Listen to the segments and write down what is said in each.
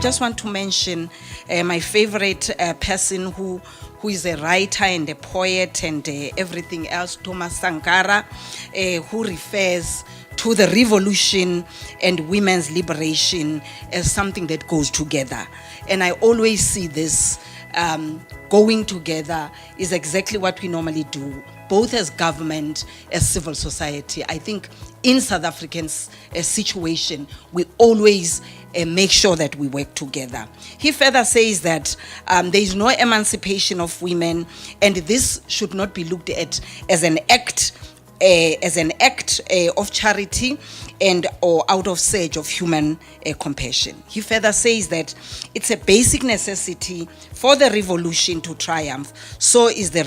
just want to mention my favorite person who is a writer and a poet and everything else, Thomas Sankara, who refers to the revolution and women's liberation as something that goes together. And I always see this going together is exactly what we normally do, both as government, as civil society. I think in South African's situation, we always make sure that we work together. He further says that there is no emancipation of women, and this should not be looked at as an act of charity and or out of search of human compassion. He further says that it's a basic necessity for the revolution to triumph. So is the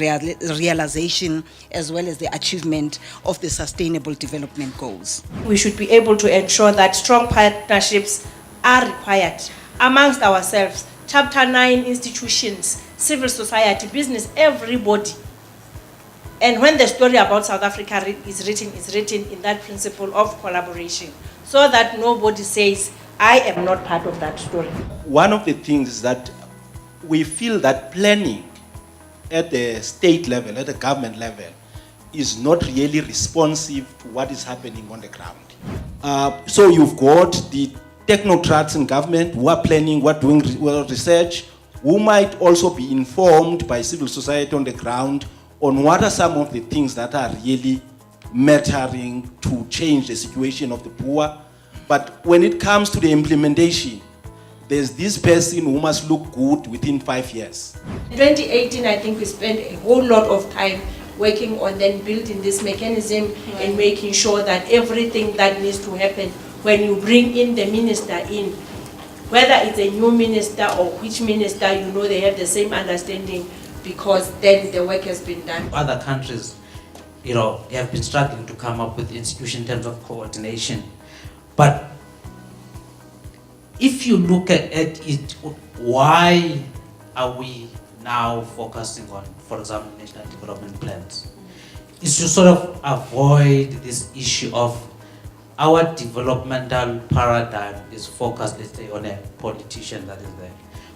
realization as well as the achievement of the Sustainable Development Goals. We should be able to ensure that strong partnerships are required amongst ourselves, Chapter 9 institutions, civil society, business, everybody. And when the story about South Africa is written in that principle of collaboration, so that nobody says, I am not part of that story. One of the things is that we feel that planning at the state level, at the government level, is not really responsive to what is happening on the ground. So you've got the technocrats in government who are planning, who are doing research, who might also be informed by civil society on the ground on what are some of the things that are really mattering to change the situation of the poor. But when it comes to the implementation, there's this person who must look good within 5 years. In 2018, I think we spent a whole lot of time working on then building this mechanism and making sure that everything that needs to happen when you bring in the minister in, whether it's a new minister or which minister, you know they have the same understanding, because then the work has been done. Other countries, they have been struggling to come up with institutions in terms of coordination. But if you look at it, why are we now focusing on, for example, national development plans? It's to sort of avoid this issue of our developmental paradigm is focused, let's say, on a politician that is there.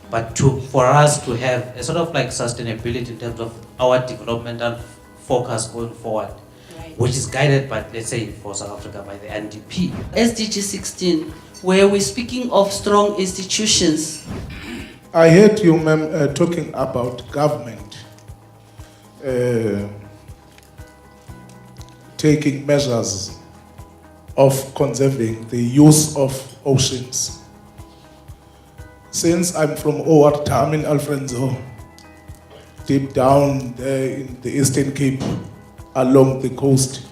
But for us to have a sort of like sustainability in terms of our developmental focus going forward, which is guided by, let's say, for South Africa by the NDP. SDG 16, where we're speaking of strong institutions. I heard you, ma'am, talking about government taking measures of conserving the use of oceans. Since I'm from OR Tam in Alfrenzo, deep down there in the Eastern Cape, along the coast,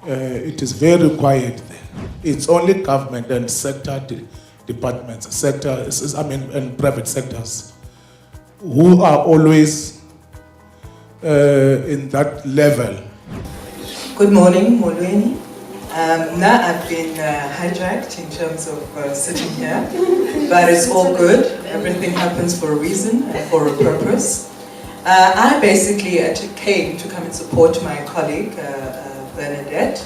it is very quiet there. It's only government and sector departments, and private sectors, who are always in that level. Good morning, Molweni. Now I've been hijacked in terms of sitting here, but it's all good. Everything happens for a reason and for a purpose. I basically came to come and support my colleague, Bernadette.